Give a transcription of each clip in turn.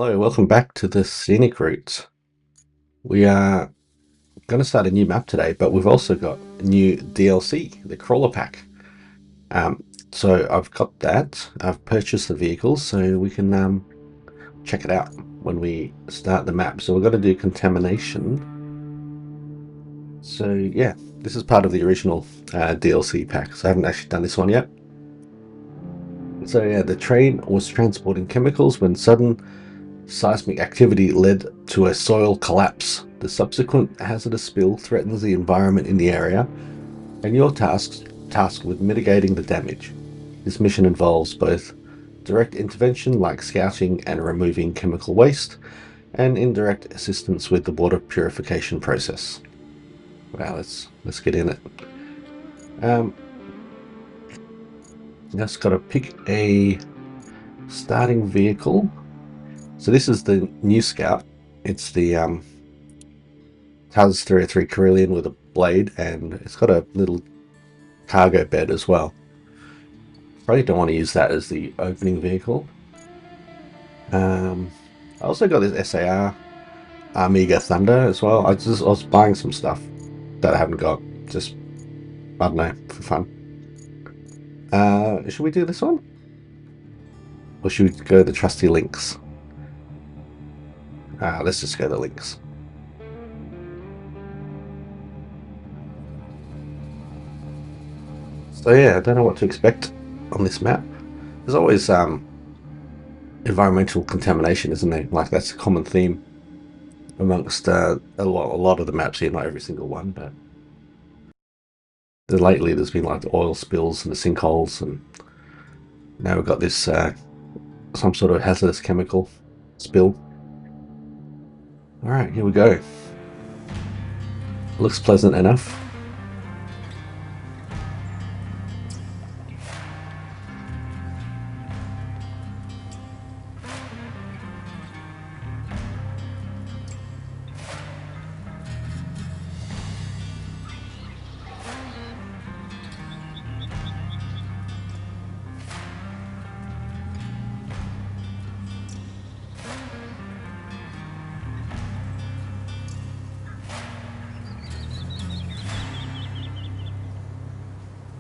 Hello, welcome back to the scenic route. We are going to start a new map today, but we've also got a new DLC, the crawler pack. Um, so I've got that. I've purchased the vehicles so we can check it out when we start the map. So we're going to do contamination. So yeah, this is part of the original DLC pack. So I haven't actually done this one yet. So yeah, the train was transporting chemicals when sudden seismic activity led to a soil collapse. The subsequent hazardous spill threatens the environment in the area, and you're tasked with mitigating the damage. This mission involves both direct intervention like scouting and removing chemical waste, and indirect assistance with the water purification process. Wow, let's get in it. Just got to pick a starting vehicle. So this is the new Scout. It's the has 303 Carillion with a blade, and it's got a little cargo bed as well. Probably don't want to use that as the opening vehicle. I also got this SAR Amiga Thunder as well. I was buying some stuff that I haven't got, just I don't know, for fun. Should we do this one, or should we go the trusty links? Let's just go the links. So yeah, I don't know what to expect on this map. There's always environmental contamination, isn't there? Like that's a common theme amongst a lot of the maps here, not every single one, but lately there's been like oil spills and the sinkholes, and now we've got this some sort of hazardous chemical spill. All right, here we go. Looks pleasant enough.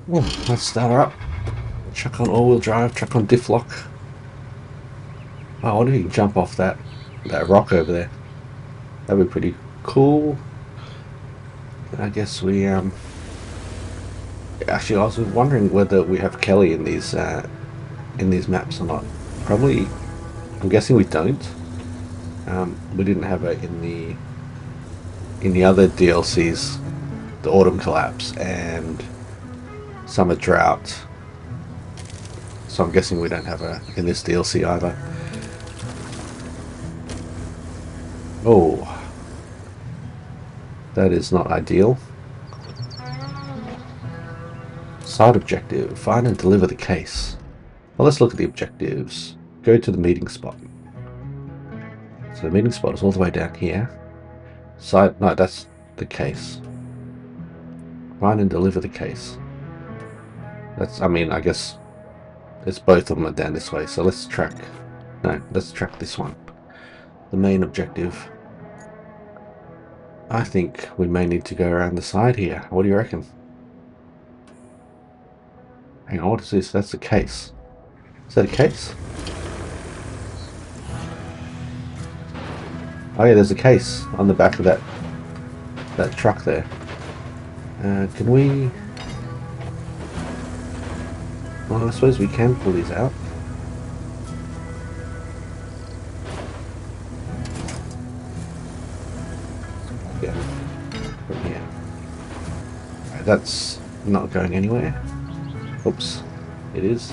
Oh, let's start her up. Chuck on all-wheel drive, chuck on diff lock. Oh, I wonder if you can jump off that rock over there. That'd be pretty cool. I guess we actually I was wondering whether we have Kelly in these maps or not. Probably, I'm guessing we don't. We didn't have her in the other DLCs, the Autumn Collapse and Summer Drought. So I'm guessing we don't have her in this DLC either. Oh, that is not ideal. Side objective, find and deliver the case. Well, let's look at the objectives. Go to the meeting spot. So the meeting spot is all the way down here. No, that's the case. Find and deliver the case. I mean, I guess it's both of them are down this way. So let's track this one. The main objective. I think we may need to go around the side here. What do you reckon? Hang on, what is this? That's the case. Is that a case? Oh yeah, there's a case on the back of that truck there. Can we... Well, I suppose we can pull these out. Yeah, from here. Right, that's not going anywhere. Oops, it is.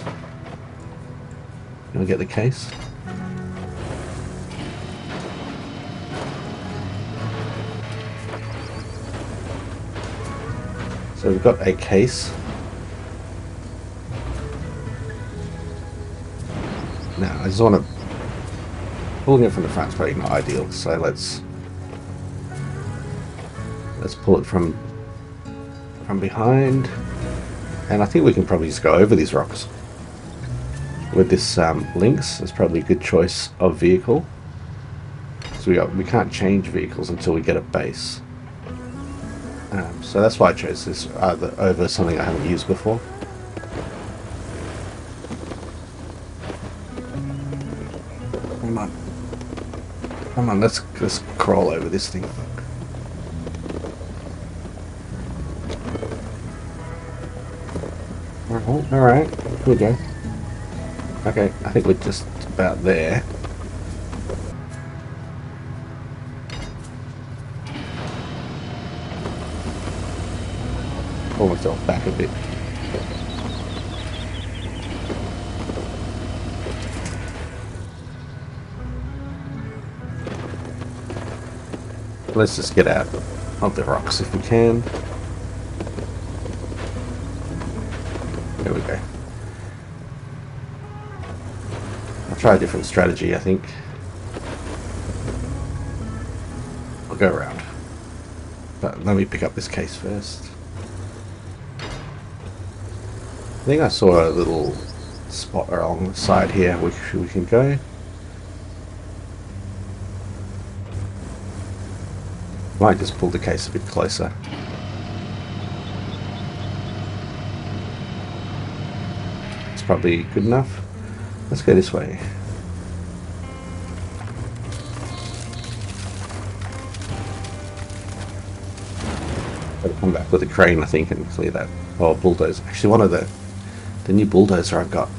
Can we get the case? So we've got a case. Now I just want to... Pulling it from the front is probably not ideal, so let's pull it from behind. And I think we can probably just go over these rocks. With this Lynx, it's probably a good choice of vehicle. So we can't change vehicles until we get a base. So that's why I chose this over something I haven't used before. Come on. Come on, let's crawl over this thing. Alright, here we go. Okay, I think we're just about there. Pull myself back a bit. Let's just get out of the rocks if we can. There we go. I'll try a different strategy, I think. I'll go around. But let me pick up this case first. I think I saw a little spot along the side here which we can go. Might just pull the case a bit closer. It's probably good enough. Let's go this way. Gotta come back with a crane, I think, and clear that. Oh, bulldozer. Actually, one of the new bulldozer I've got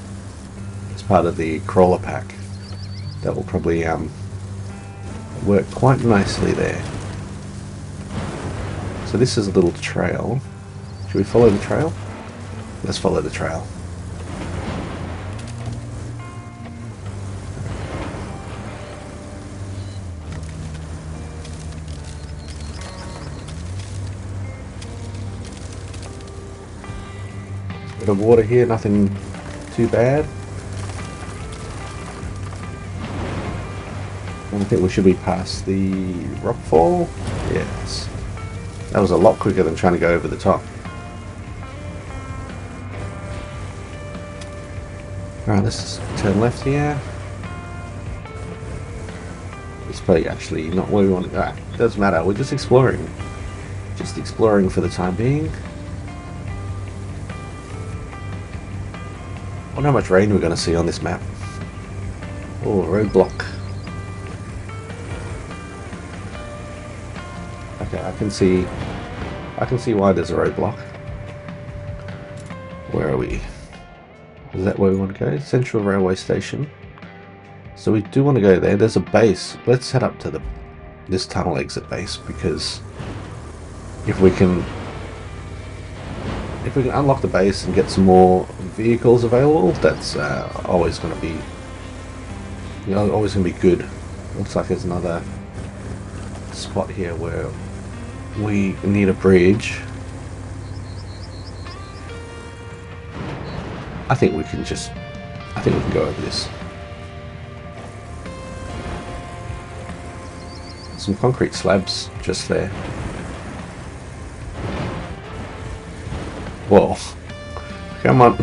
is part of the crawler pack. That will probably work quite nicely there. So this is a little trail. Should we follow the trail? Let's follow the trail. Bit of water here, nothing too bad. I think we should be past the rockfall. Yes. That was a lot quicker than trying to go over the top. Alright, let's turn left here. It's probably actually not where we want to go. It doesn't matter, we're just exploring. Just exploring for the time being. I wonder how much rain we're going to see on this map. Oh, roadblock. Okay, I can see why there's a roadblock. Where are we? Is that where we want to go? Central Railway Station. So we do want to go there. There's a base. Let's head up to this tunnel exit base, because if we can unlock the base and get some more vehicles available, that's always going to be, always going to be good. Looks like there's another spot here where we need a bridge. I think we can go over this. Some concrete slabs just there. Whoa. Come on.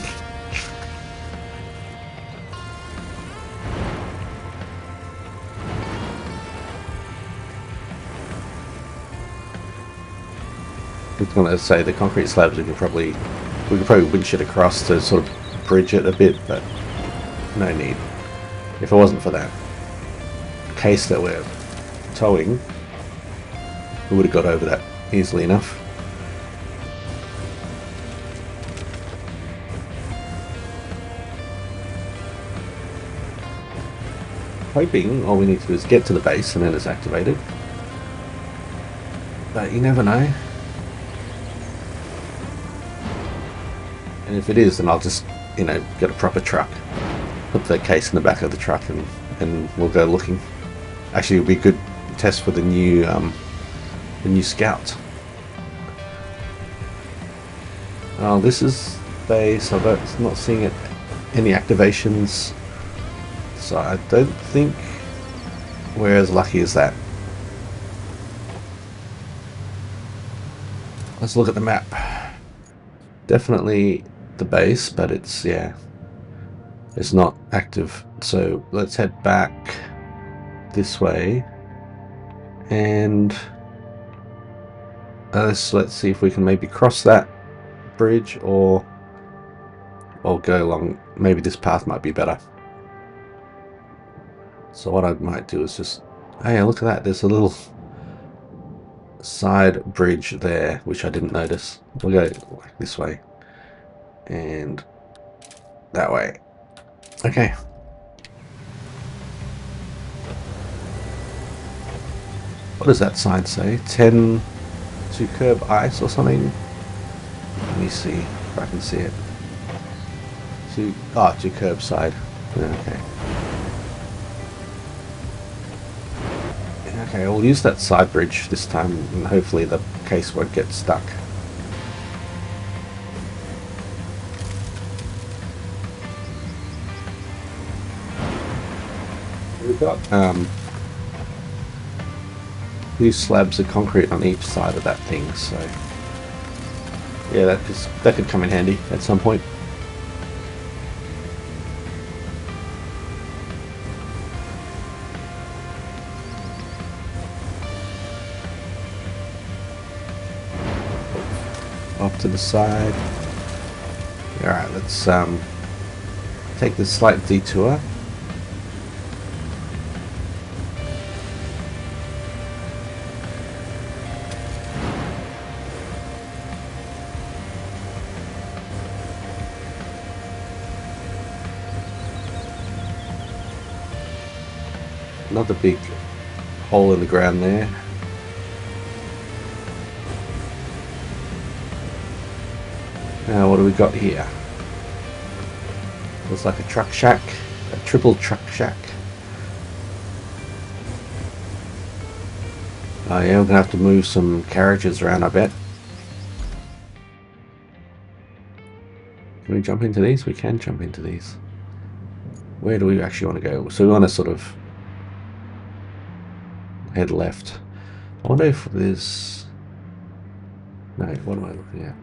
I was going to say the concrete slabs we could probably winch it across to sort of bridge it a bit, but no need. If it wasn't for that case that we're towing, we would have got over that easily enough. Hoping all we need to do is get to the base and then it's activated. But you never know. And if it is, then I'll just, get a proper truck, put the case in the back of the truck, and we'll go looking. Actually, it'll be a good test for the new Scout. Oh, this is base. I'm not seeing it. Any activations. So I don't think we're as lucky as that. Let's look at the map. Definitely the base, but it's not active. So let's head back this way. And let's see if we can maybe cross that bridge, or go along. Maybe this path might be better. So what I might do is just, hey, look at that. There's a little side bridge there, which I didn't notice. We'll go like this way and that way. Okay. What does that sign say? 10 to curb ice or something? Let me see if I can see it. To curbside. Okay. Okay, we'll use that side bridge this time, and hopefully the case won't get stuck. We've got these slabs of concrete on each side of that thing, so yeah, that could come in handy at some point. Off to the side. Alright, let's take this slight detour. Another big hole in the ground there. Now what do we got here? Looks like a truck shack, a triple truck shack. Oh yeah, we're gonna have to move some carriages around, I bet. Can we jump into these? We can jump into these. Where do we actually want to go? So we want to sort of head left. I wonder if there's... No, what am I looking at?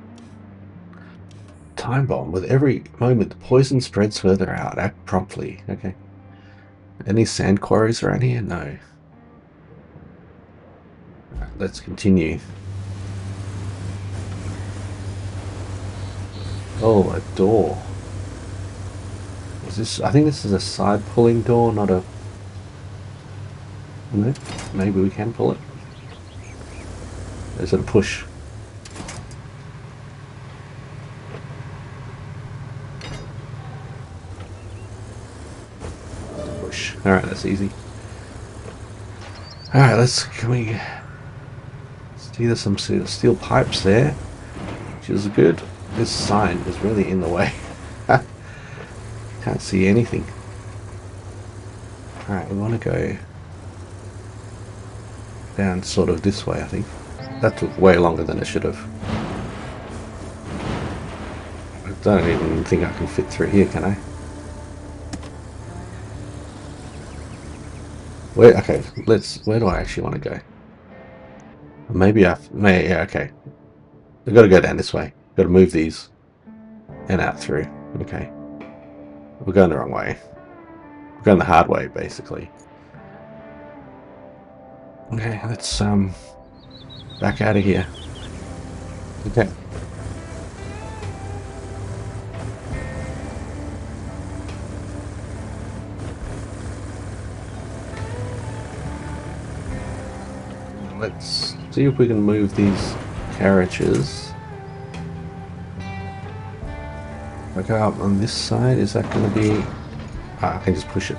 Time bomb. With every moment, the poison spreads further out. Act promptly. Okay. Any sand quarries around here? No. Right, let's continue. Oh, a door. Is this? I think this is a side pulling door, not a... No? Maybe we can pull it. Is it a push? Alright, that's easy. Alright, can we see there's some steel pipes there, which is good. This sign is really in the way. Can't see anything. Alright, we want to go down sort of this way, I think. That took way longer than it should have. I don't even think I can fit through here, can I? Okay, where do I actually want to go? Maybe yeah, okay. I've got to go down this way. Got to move these and out through. Okay. We're going the wrong way. We're going the hard way, basically. Okay, let's back out of here. Okay. Let's see if we can move these carriages. If I go up on this side, is that going to be... I can just push it.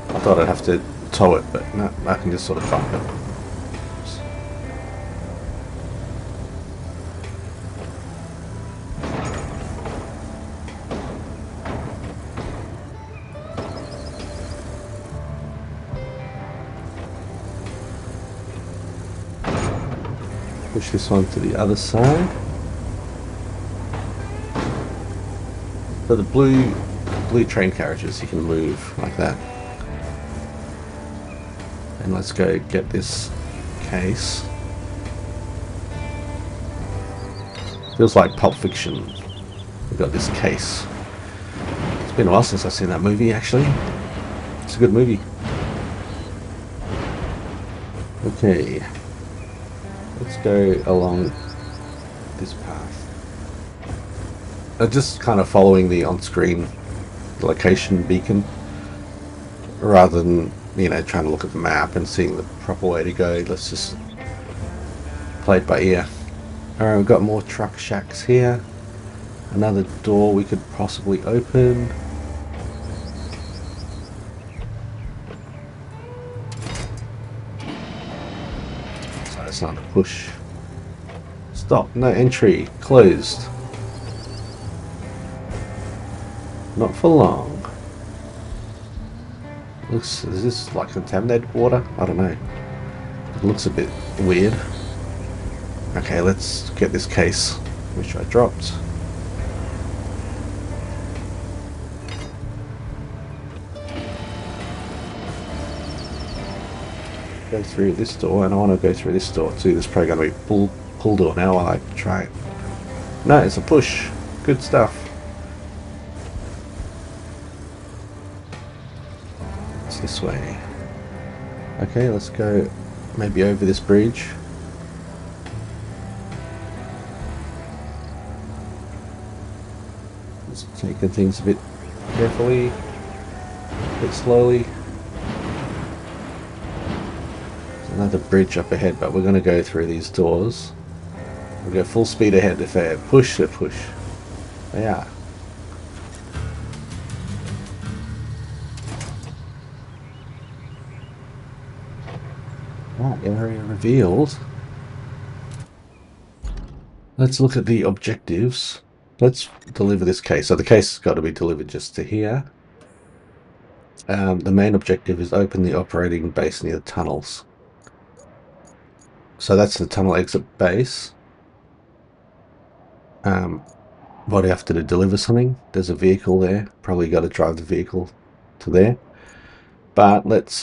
I thought I'd have to tow it, but no, I can just sort of bump it. Oops. Push this one to the other side. So the blue train carriages you can move like that. And let's go get this case. Feels like Pulp Fiction. We've got this case. It's been a while since I've seen that movie, actually. It's a good movie. Okay, let's go along this path. Just kind of following the on-screen location beacon rather than, you know, trying to look at the map and seeing the proper way to go. Let's just play it by ear. Alright, we've got more truck shacks here. Another door we could possibly open. So it's not a push. Stop, no entry, closed. Not for long. Looks, is this like contaminated water? I don't know. It looks a bit weird. Okay, let's get this case, which I dropped. Go through this door, and I want to go through this door too. This is probably going to be pull door now while I try it. No, it's a push. Good stuff. It's this way. Okay, let's go maybe over this bridge. Just taking things a bit carefully, a bit slowly. There's another bridge up ahead, but we're going to go through these doors. We'll go full speed ahead. If they push, they push. They are. Right, area revealed. Let's look at the objectives. Let's deliver this case. So the case has got to be delivered just to here. The main objective is open the operating base near the tunnels. So that's the tunnel exit base. What do you have to do? Deliver something? There's a vehicle there. Probably got to drive the vehicle to there. But let's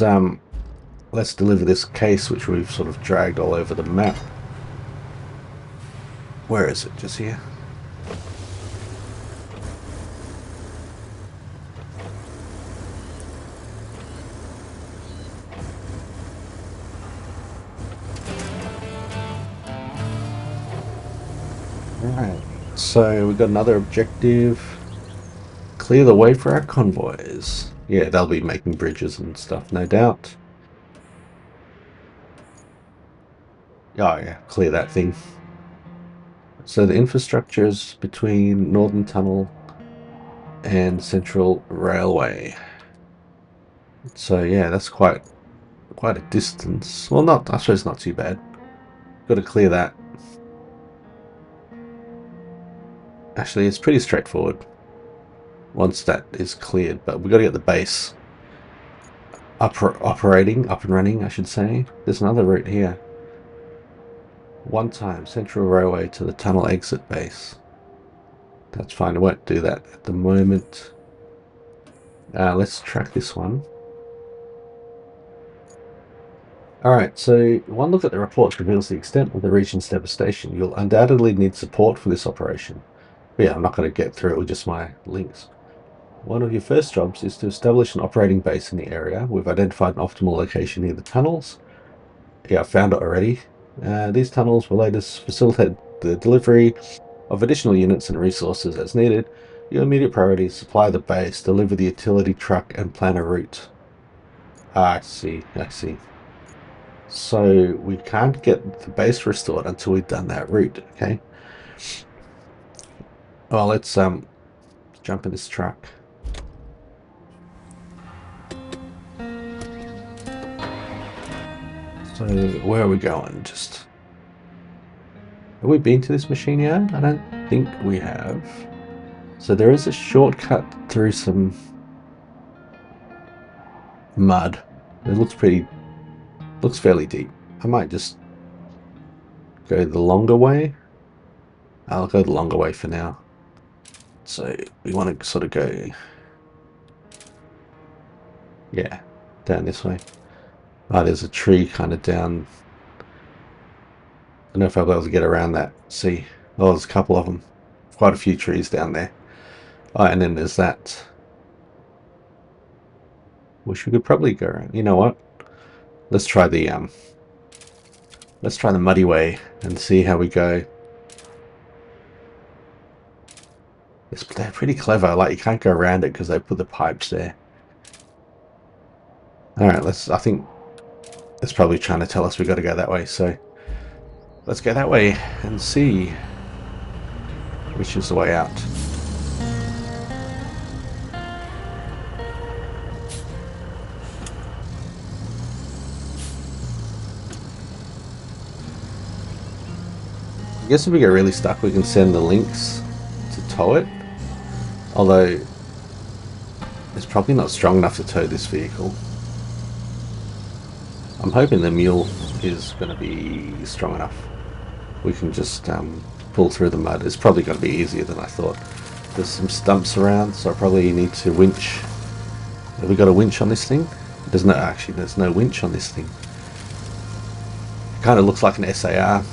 deliver this case, which we've sort of dragged all over the map. Where is it? Just here? Alright, so we've got another objective. Clear the way for our convoys. Yeah, they'll be making bridges and stuff, no doubt. Oh yeah, clear that thing. So the infrastructure is between Northern Tunnel and Central Railway. So yeah, that's quite a distance. Well, not, I suppose not too bad. Got to clear that. Actually, it's pretty straightforward once that is cleared, but we've got to get the base up and running, I should say. There's another route here. One time, Central Railway to the tunnel exit base. That's fine, I won't do that at the moment. Let's track this one. Alright, so one look at the report reveals the extent of the region's devastation. You'll undoubtedly need support for this operation. But yeah, I'm not going to get through it with just my links. One of your first jobs is to establish an operating base in the area. We've identified an optimal location near the tunnels. Yeah, I found it already. These tunnels will later facilitate the delivery of additional units and resources as needed. Your immediate priority is supply the base, deliver the utility truck, and plan a route. I see. So we can't get the base restored until we've done that route, okay? Well, let's jump in this truck. So where are we going? Just, have we been to this machine yet? I don't think we have. So there is a shortcut through some mud. It looks fairly deep. I might just go the longer way. I'll go the longer way for now. So we want to sort of go, yeah, down this way. Oh, there's a tree kind of down. I don't know if I'll be able to get around that. See, oh, there's a couple of them. Quite a few trees down there. Oh, and then there's that. Wish we could probably go around. You know what? Let's try the Let's try the muddy way and see how we go. They're pretty clever. Like, you can't go around it because they put the pipes there. All right, I think it's probably trying to tell us we got to go that way. So let's go that way and see which is the way out. I guess if we get really stuck, we can send the Lynx to tow it. Although it's probably not strong enough to tow this vehicle. I'm hoping the mule is going to be strong enough. We can just pull through the mud. It's probably going to be easier than I thought. There's some stumps around, so I probably need to winch. Have we got a winch on this thing? There's no winch on this thing. It kind of looks like an SAR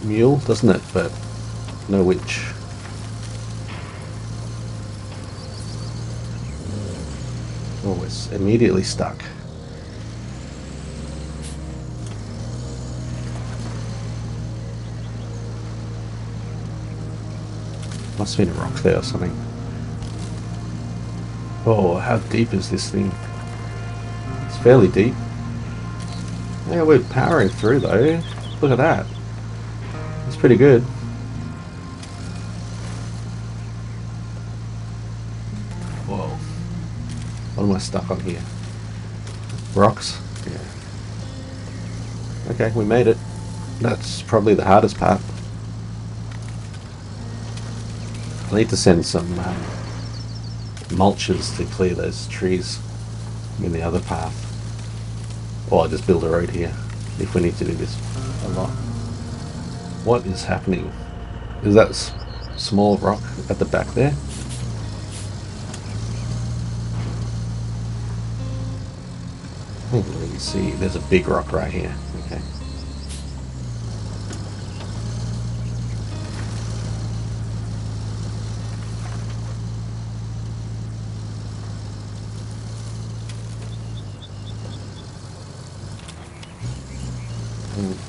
mule, doesn't it? But no winch. Oh, it's immediately stuck. Must have been a rock there or something. Oh, how deep is this thing? It's fairly deep. Yeah, we're powering through though. Look at that. It's pretty good. Whoa. What am I stuck on here? Rocks? Yeah. Okay, we made it. That's probably the hardest part. I need to send some mulches to clear those trees in the other path. Or I'll just build a road here if we need to do this a lot. What is happening? Is that small rock at the back there? I can't really see. There's a big rock right here. Okay.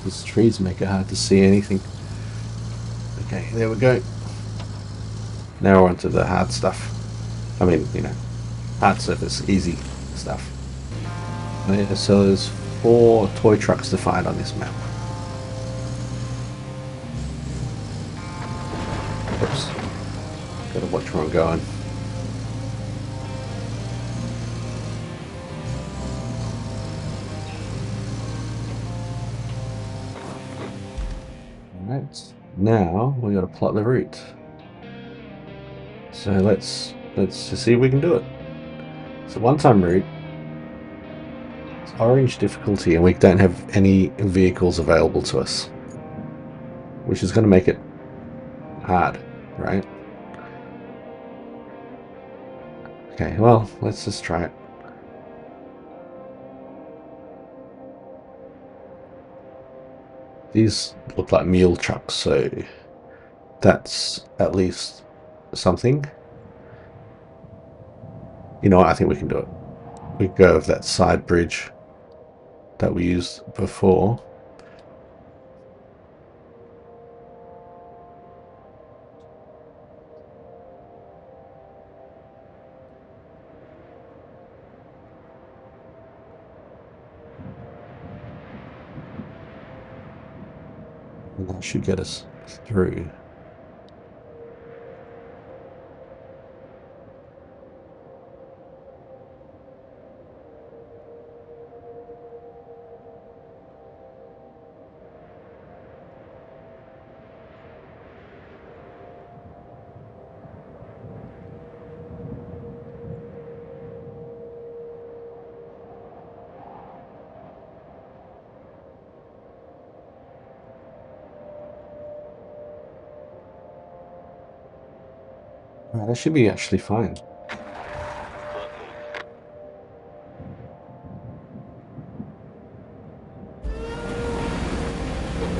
These trees make it hard to see anything. Okay, there we go. Now we're onto the hard stuff. I mean, you know, hard surface, easy stuff. Yeah, so there's 4 toy trucks to find on this map. Oops. Gotta watch where I'm going. Alright, now we gotta plot the route. So let's just see if we can do it. It's a one-time route. It's orange difficulty, and we don't have any vehicles available to us, which is going to make it hard, right? Okay, well, let's just try it. These look like mule trucks, so that's at least something. You know what, I think we can do it. We go over that side bridge that we used before. And that should get us through. Right, that should be actually fine.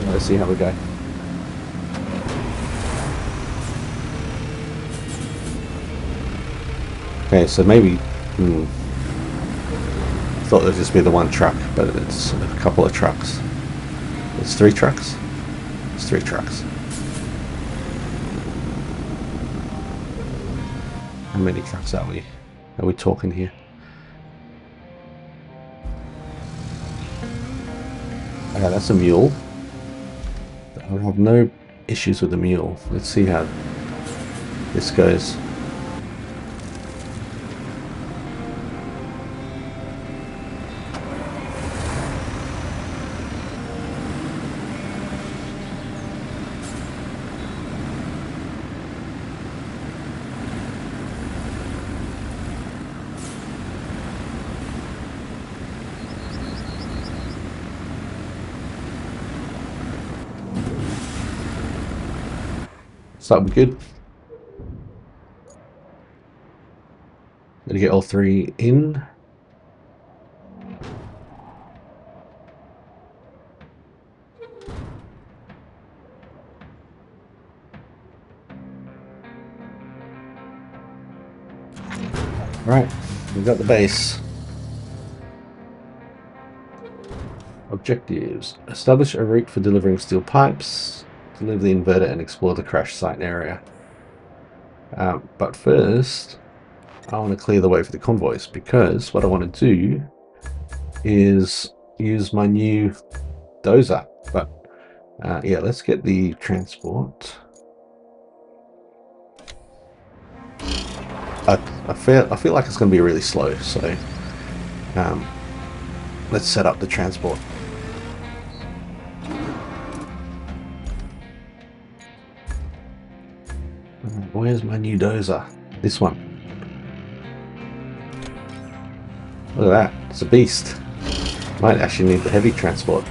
Let's see how we go. Okay, so maybe thought it would just be the one truck, but it's a couple of trucks. It's 3 trucks. It's 3 trucks. How many trucks are we talking here? Okay, that's a mule. I have no issues with the mule. Let's see how this goes. So that'll be good. Gonna get all 3 in. Right, we've got the base. Objectives. Establish a route for delivering steel pipes, deliver the inverter, and explore the crash site area. But first, I want to clear the way for the convoys, because what I want to do is use my new dozer. But yeah, let's get the transport. I feel like it's going to be really slow, so let's set up the transport. Where's my new dozer? This one. Look at that, it's a beast. Might actually need the heavy transport.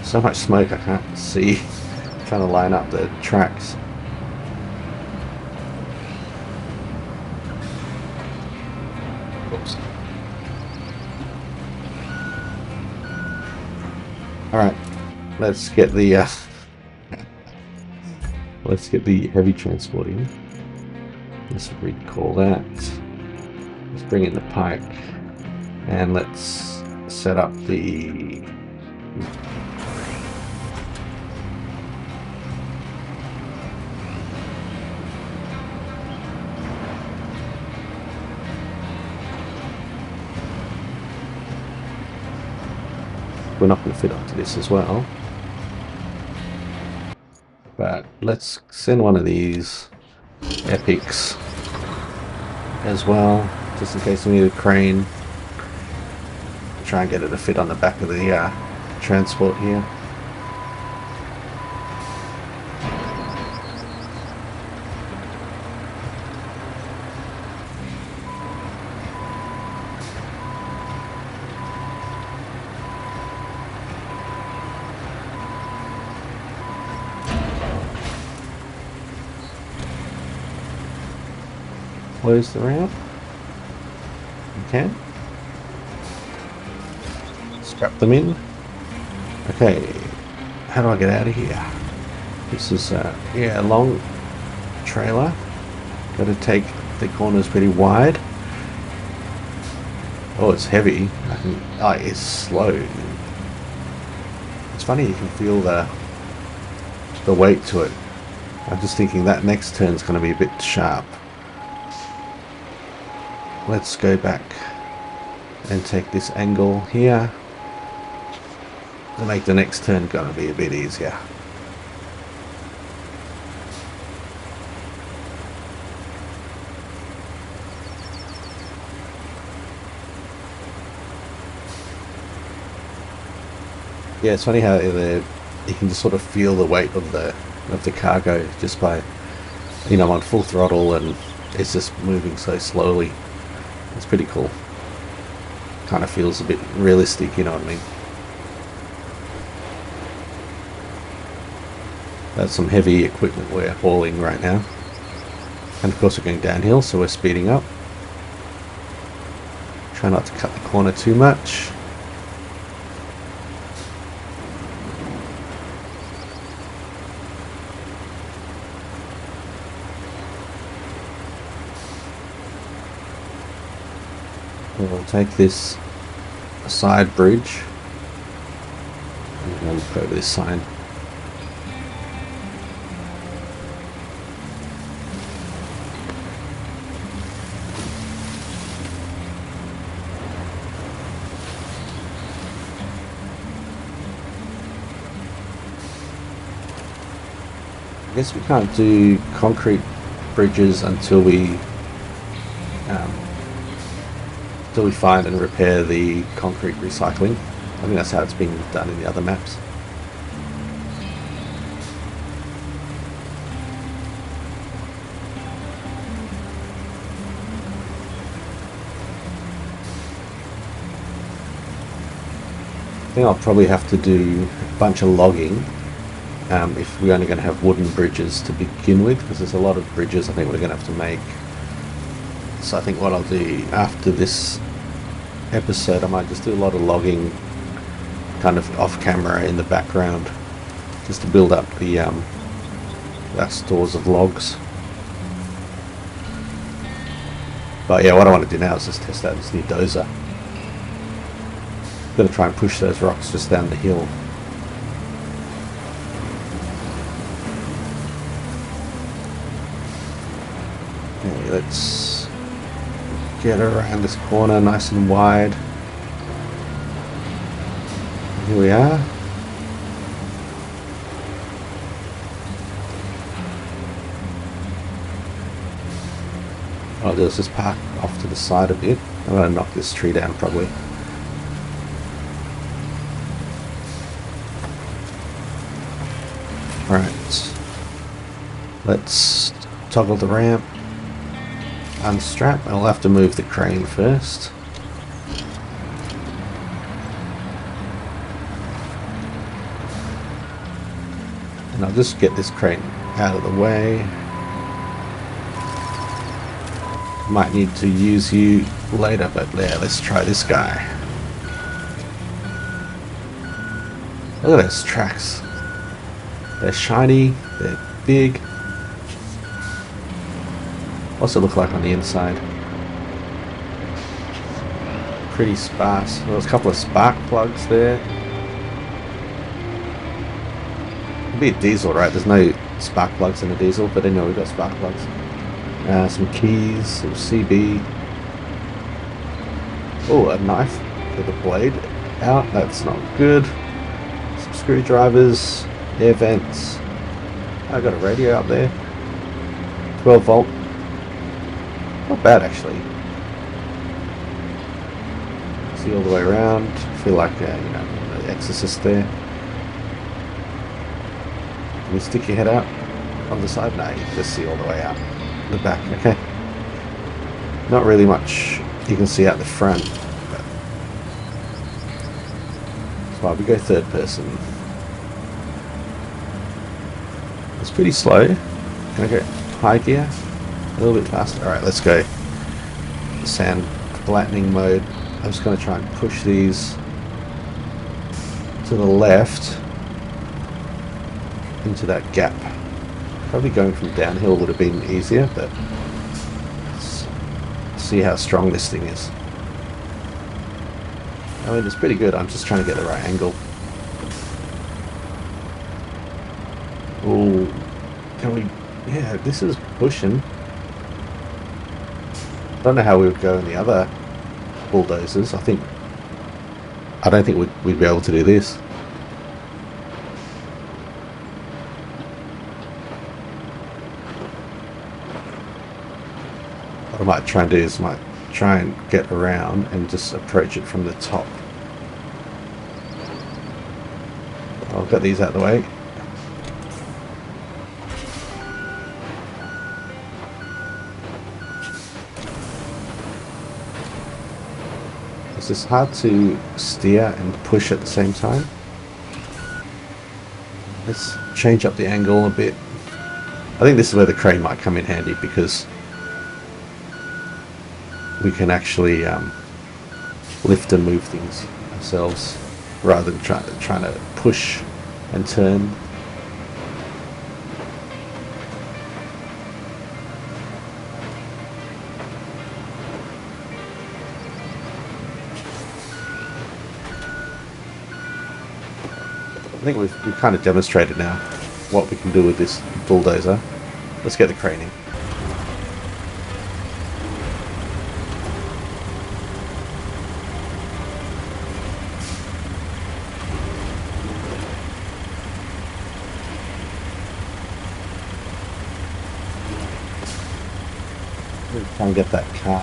So much smoke I can't see. I'm trying to line up the tracks. Oops. Alright, let's get the let's get the heavy transport in. Let's recall that. Let's bring in the pike, and let's set up the we're not going to fit onto this as well, but let's send one of these epics as well, just in case we need a crane. Try and get it to fit on the back of the transport here. Close the ramp. You can. Strap them in. Okay, how do I get out of here? This is yeah, a long trailer. Got to take the corners pretty wide. Oh, it's heavy. It's slow. It's funny, you can feel the weight to it. I'm just thinking that next turn's going to be a bit sharp. Let's go back and take this angle here to make the next turn gonna be a bit easier. Yeah, it's funny how you can just sort of feel the weight of the cargo just by, you know, on full throttle, and it's just moving so slowly. It's pretty cool. Kind of feels a bit realistic, you know what I mean? That's some heavy equipment we're hauling right now. And of course we're going downhill, so we're speeding up. Try not to cut the corner too much. We'll take this side bridge. I'm going to look over this sign. I guess we can't do concrete bridges until we find and repair the concrete recycling. I think that's how it's been done in the other maps. I think I'll probably have to do a bunch of logging if we're only going to have wooden bridges to begin with, because there's a lot of bridges I think we're going to have to make. So I think what I'll do after this episode, I might just do a lot of logging kind of off camera in the background, just to build up the our stores of logs. But yeah, what I want to do now is just test out this new dozer. I'm going to try and push those rocks just down the hill. Okay, let's get around this corner nice and wide. Here we are. I'll just park off to the side a bit. I'm going to knock this tree down probably. Alright, let's toggle the ramp, unstrap. I'll have to move the crane first. And I'll just get this crane out of the way. Might need to use you later, but yeah, let's try this guy. Look at those tracks. They're shiny, they're big. What's it look like on the inside? Pretty sparse. Well, there's a couple of spark plugs there. It'd be a diesel, right? There's no spark plugs in a diesel, but anyway, we've got spark plugs. Some keys, some CB. Oh, a knife with a blade out. That's not good. Some screwdrivers, air vents. I got a radio up there. 12 volt. Not bad actually. See all the way around. Feel like you know, the Exorcist there. Can you stick your head out on the side? No, you can just see all the way out the back. Okay. Not really much you can see out the front. But that's why we go third person. It's pretty slow. Can I go high gear? A little bit faster. Alright, let's go sand flattening mode. I'm just going to try and push these to the left into that gap. Probably going from downhill would have been easier, but let's see how strong this thing is. I mean, it's pretty good. I'm just trying to get the right angle. Oh, can we? Yeah, this is pushing. I don't know how we would go in the other bulldozers. I don't think we'd be able to do this. What I might try and do is try and get around and just approach it from the top. I'll get these out of the way. It's just hard to steer and push at the same time. Let's change up the angle a bit. I think this is where the crane might come in handy, because we can actually lift and move things ourselves rather than trying to push and turn. think we've kind of demonstrated now what we can do with this bulldozer. Let's get the crane in. Try and get that car.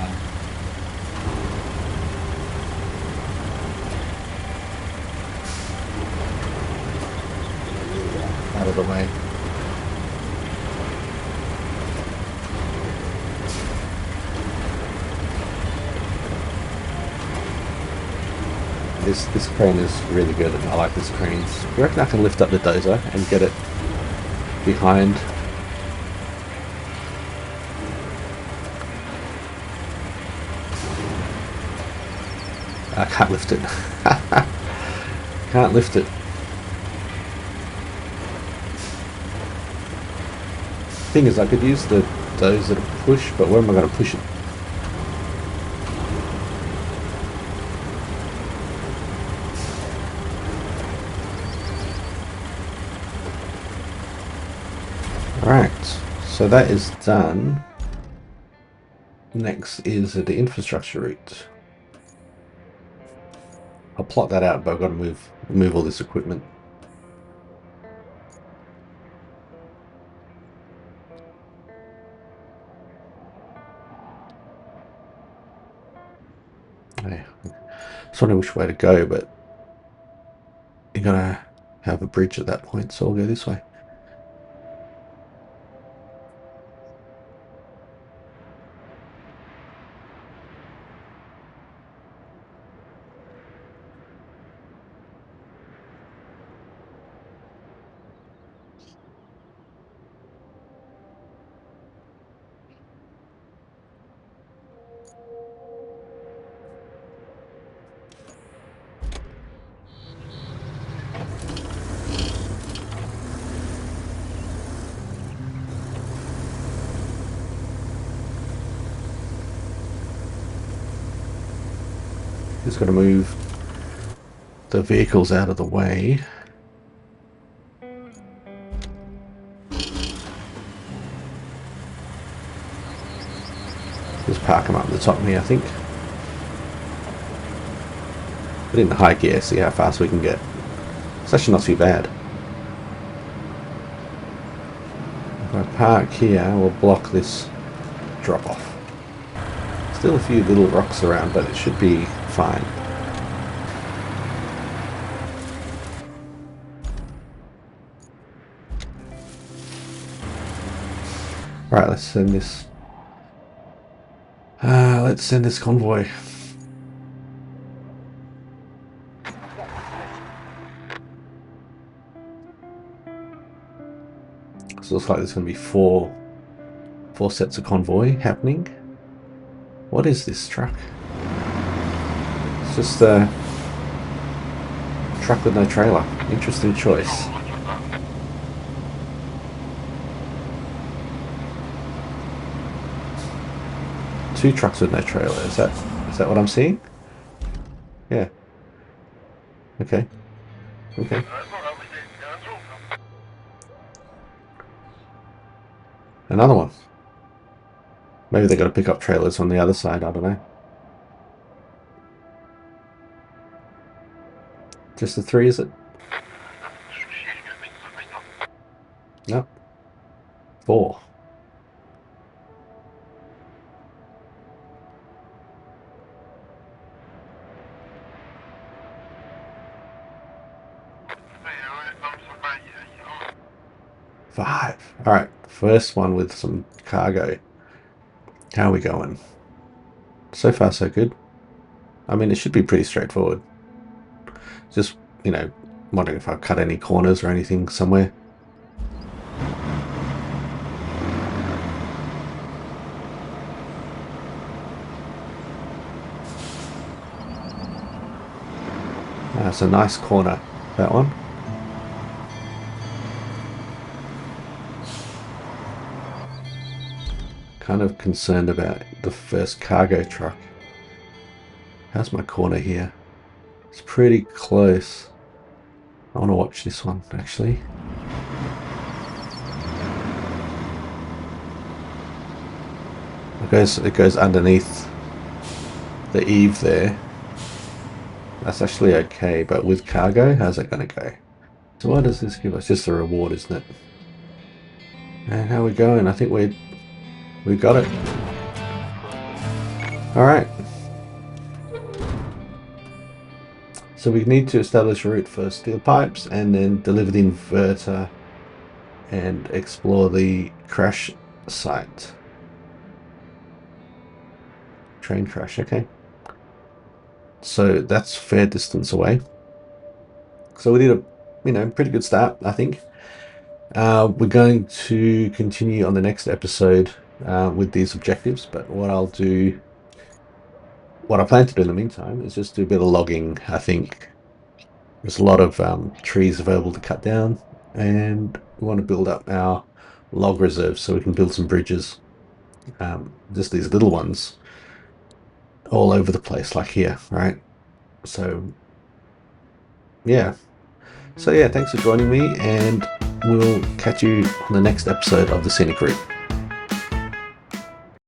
Out of the way. This crane is really good. I like this crane. You reckon I can lift up the dozer and get it behind? I can't lift it. Can't lift it. Thing is, I could use the dozer to push, but where am I going to push it? Right, so that is done. Next is the infrastructure route. I'll plot that out, but I've got to move all this equipment. I was wondering which way to go, but you're gonna have a bridge at that point, so I'll go this way. Just got to move the vehicles out of the way. Just park them up at the top of me, I think. Put in the high gear, see how fast we can get. It's actually not too bad. If I park here, we'll block this drop off. Still a few little rocks around, but it should be fine. Right, let's send this. Let's send this convoy. So it looks like there's going to be four sets of convoy happening. What is this truck? It's just a truck with no trailer. Interesting choice. Two trucks with no trailer. Is that what I'm seeing? Yeah. Okay. Okay. Another one. Maybe they got to pick up trailers on the other side. I don't know. Just the three, is it? Nope. Four. Five. All right. First one with some cargo. How are we going? So far, so good. I mean, it should be pretty straightforward. Just, you know, wondering if I've cut any corners or anything somewhere. That's a nice corner, that one. Kind of concerned about the first cargo truck. How's my corner here? It's pretty close. I want to watch this one actually. It goes underneath the eave there. That's actually okay, but with cargo, how's that going to go? So what does this give us? Just a reward, isn't it? And how are we going? I think we got it. All right. So we need to establish a route for steel pipes and then deliver the inverter and explore the crash site. Train crash, okay. So that's fair distance away. So we did a pretty good start, I think. We're going to continue on the next episode with these objectives, but what I plan to do in the meantime is just do a bit of logging. I think there's a lot of trees available to cut down, and we want to build up our log reserves so we can build some bridges. Just these little ones all over the place, like here, right? So yeah. So yeah, thanks for joining me, and we'll catch you on the next episode of the Scenic Route.